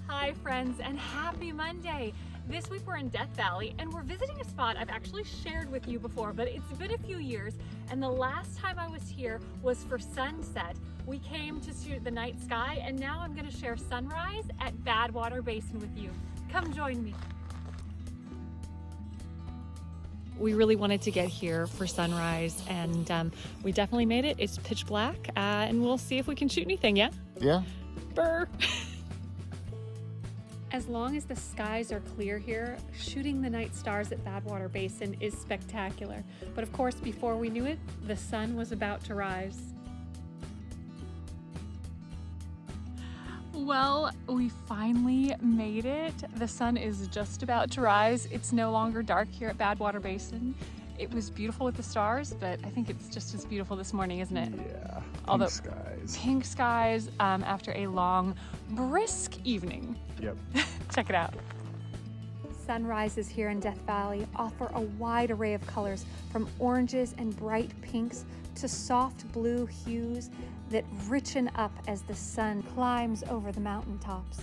Hi friends, and happy Monday! This week we're in Death Valley and we're visiting a spot I've actually shared with you before, but it's been a few years, and the last time I was here was for sunset. We came to shoot the night sky, and now I'm going to share sunrise at Badwater Basin with you. Come join me. We really wanted to get here for sunrise, and we definitely made it. It's pitch black, and we'll see if we can shoot anything, yeah? Yeah. Brr. As long as the skies are clear here, shooting the night stars at Badwater Basin is spectacular. But of course, before we knew it, the sun was about to rise. Well, we finally made it. The sun is just about to rise. It's no longer dark here at Badwater Basin. It was beautiful with the stars, but I think it's just as beautiful this morning, isn't it? Yeah, Although skies. Pink skies after a long, brisk evening. Yep. Check it out. Sunrises here in Death Valley offer a wide array of colors, from oranges and bright pinks to soft blue hues that richen up as the sun climbs over the mountaintops.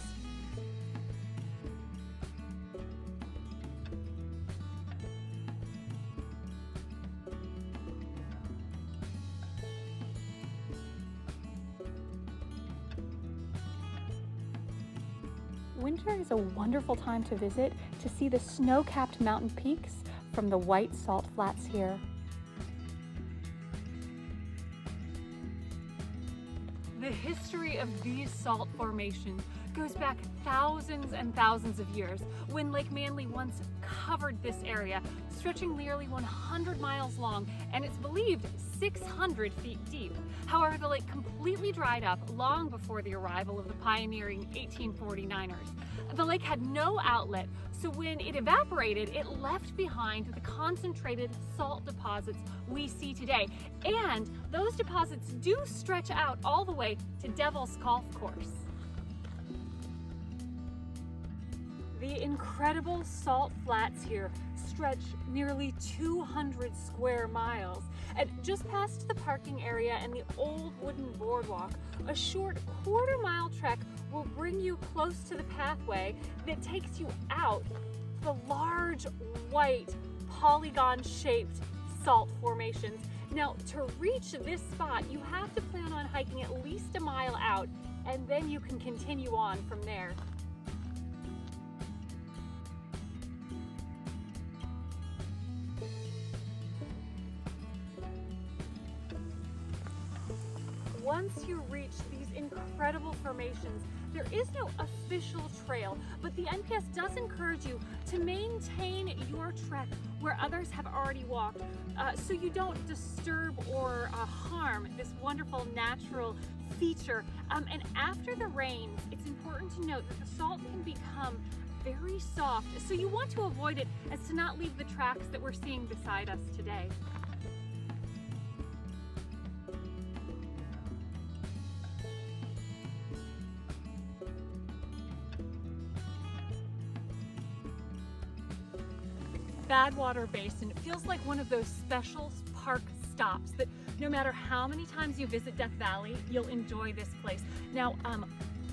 Winter is a wonderful time to visit to see the snow-capped mountain peaks from the white salt flats here. The history of these salt formations goes back thousands and thousands of years, when Lake Manly once covered this area, stretching nearly 100 miles long, and it's believed 600 feet deep. However, the lake completely dried up long before the arrival of the pioneering 1849ers. The lake had no outlet, so when it evaporated, it left behind the concentrated salt deposits we see today. And those deposits do stretch out all the way to Devil's Golf Course. The incredible salt flats here stretch nearly 200 square miles. And just past the parking area and the old wooden boardwalk, a short quarter-mile trek will bring you close to the pathway that takes you out the large, white, polygon-shaped salt formations. Now, to reach this spot, you have to plan on hiking at least a mile out, and then you can continue on from there. Once you reach these incredible formations, there is no official trail, but the NPS does encourage you to maintain your trek where others have already walked, so you don't disturb or harm this wonderful natural feature. And after the rains, it's important to note that the salt can become very soft, so you want to avoid it as to not leave the tracks that we're seeing beside us today. Badwater Basin feels like one of those special park stops that no matter how many times you visit Death Valley, you'll enjoy this place. Now,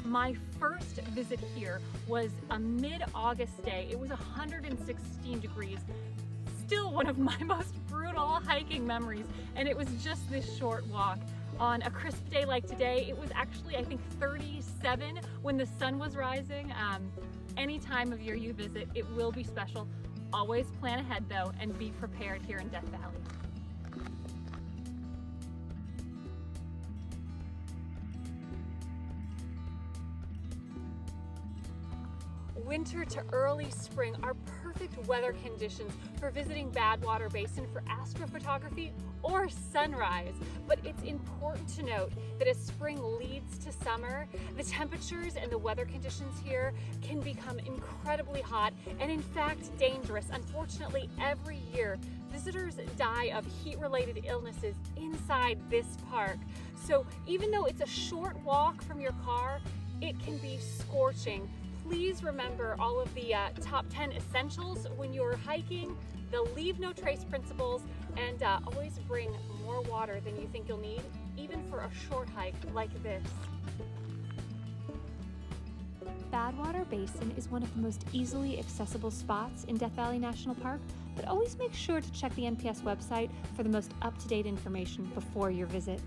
my first visit here was a mid-August day. It was 116 degrees. Still one of my most brutal hiking memories, and it was just this short walk. On a crisp day like today, it was actually, I think, 37 when the sun was rising. Any time of year you visit, it will be special. Always plan ahead though, and be prepared here in Death Valley. Winter to early spring are perfect weather conditions for visiting Badwater Basin for astrophotography or sunrise. But it's important to note that as spring leads to summer, the temperatures and the weather conditions here can become incredibly hot and in fact dangerous. Unfortunately, every year visitors die of heat-related illnesses inside this park. So even though it's a short walk from your car, it can be scorching. Please remember all of the top 10 essentials when you're hiking, the leave no trace principles, and always bring more water than you think you'll need, even for a short hike like this. Badwater Basin is one of the most easily accessible spots in Death Valley National Park, but always make sure to check the NPS website for the most up-to-date information before your visit.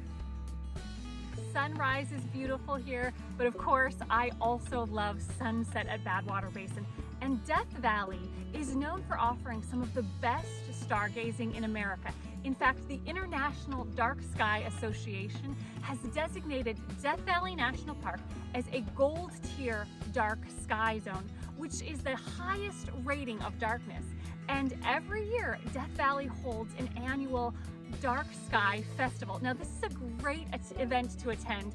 Sunrise is beautiful here, but of course, I also love sunset at Badwater Basin. And Death Valley is known for offering some of the best stargazing in America. In fact, the International Dark Sky Association has designated Death Valley National Park as a gold tier dark sky zone, which is the highest rating of darkness. And every year, Death Valley holds an annual Dark Sky Festival. Now, this is a great event to attend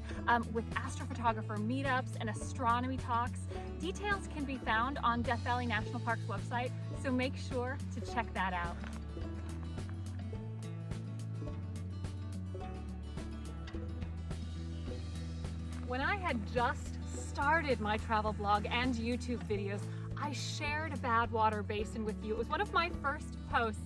with astrophotographer meetups and astronomy talks. Details can be found on Death Valley National Park's website, so make sure to check that out. When I had just started my travel blog and YouTube videos, I shared Badwater Basin with you. It was one of my first posts.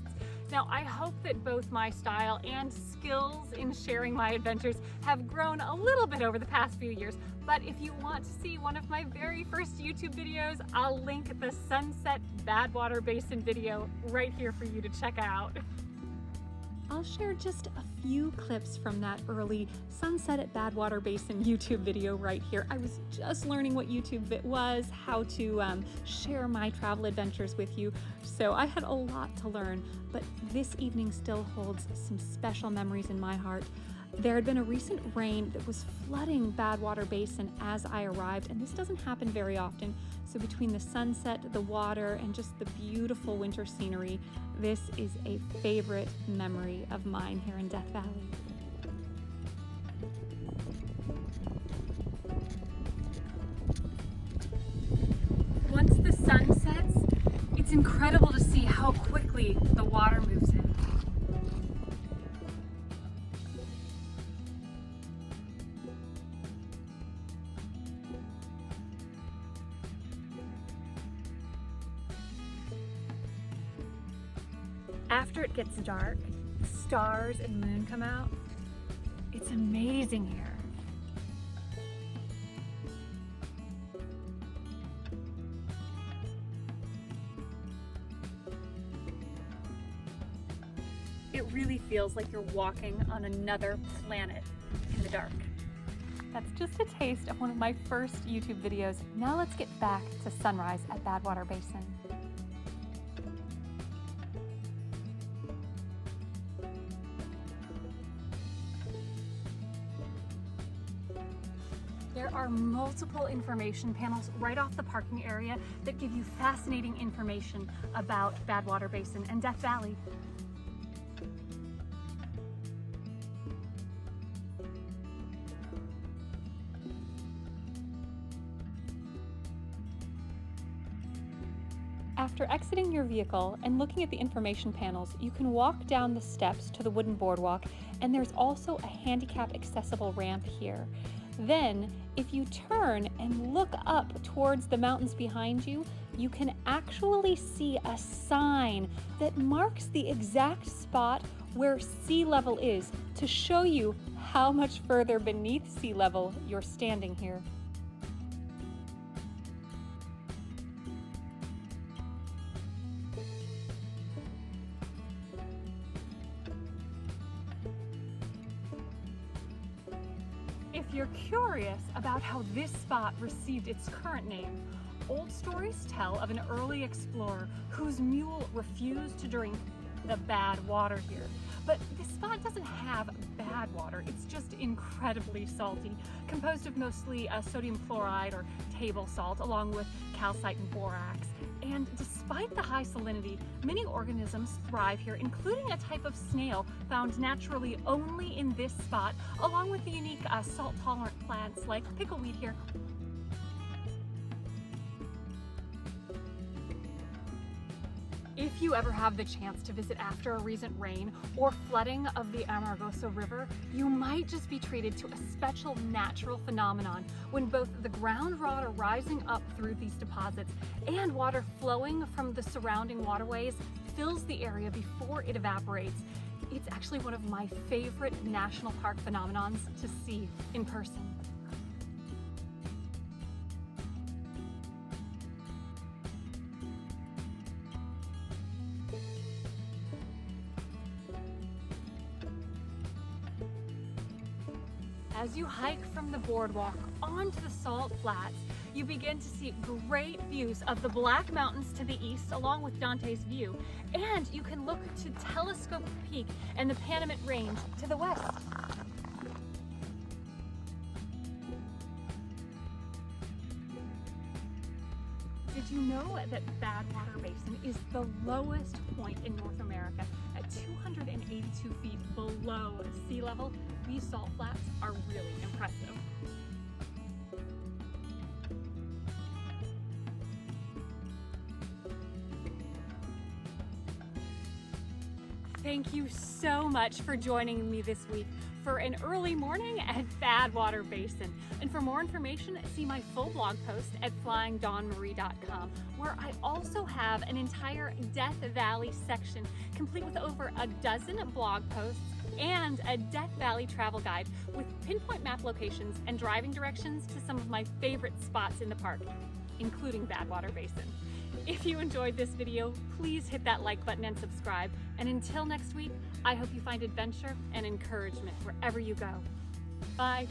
Now, I hope that both my style and skills in sharing my adventures have grown a little bit over the past few years, but if you want to see one of my very first YouTube videos, I'll link the Sunset Badwater Basin video right here for you to check out. I'll share just a few clips from that early Sunset at Badwater Basin YouTube video right here. I was just learning what YouTube was, how to share my travel adventures with you, so I had a lot to learn, but this evening still holds some special memories in my heart. There had been a recent rain that was flooding Badwater Basin as I arrived, and this doesn't happen very often. So between the sunset, the water, and just the beautiful winter scenery, this is a favorite memory of mine here in Death Valley. Once the sun sets, it's incredible to see how quickly the water moves in. After it gets dark, the stars and moon come out. It's amazing here. It really feels like you're walking on another planet in the dark. That's just a taste of one of my first YouTube videos. Now let's get back to sunrise at Badwater Basin. There are multiple information panels right off the parking area that give you fascinating information about Badwater Basin and Death Valley. After exiting your vehicle and looking at the information panels, you can walk down the steps to the wooden boardwalk, and there's also a handicap accessible ramp here. Then, if you turn and look up towards the mountains behind you, you can actually see a sign that marks the exact spot where sea level is to show you how much further beneath sea level you're standing here. If you're curious about how this spot received its current name, old stories tell of an early explorer whose mule refused to drink the bad water here. But this spot doesn't have bad water, it's just incredibly salty, composed of mostly sodium chloride or table salt, along with calcite and borax. And despite the high salinity, many organisms thrive here, including a type of snail found naturally only in this spot, along with the unique salt-tolerant plants like pickleweed here. If you ever have the chance to visit after a recent rain or flooding of the Amargosa River, you might just be treated to a special natural phenomenon when both the ground water rising up through these deposits and water flowing from the surrounding waterways fills the area before it evaporates. It's actually one of my favorite national park phenomenons to see in person. As you hike from the boardwalk onto the salt flats, you begin to see great views of the Black Mountains to the east, along with Dante's View, and you can look to Telescope Peak and the Panamint Range to the west. Did you know that Badwater Basin is the lowest point in North America at 282 feet below sea level? These salt flats are really impressive. Thank you so much for joining me this week for an early morning at Badwater Basin. And for more information, see my full blog post at flyingdawnmarie.com, where I also have an entire Death Valley section complete with over a dozen blog posts and a Death Valley travel guide with pinpoint map locations and driving directions to some of my favorite spots in the park, including Badwater Basin. If you enjoyed this video, please hit that like button and subscribe. And until next week, I hope you find adventure and encouragement wherever you go. Bye.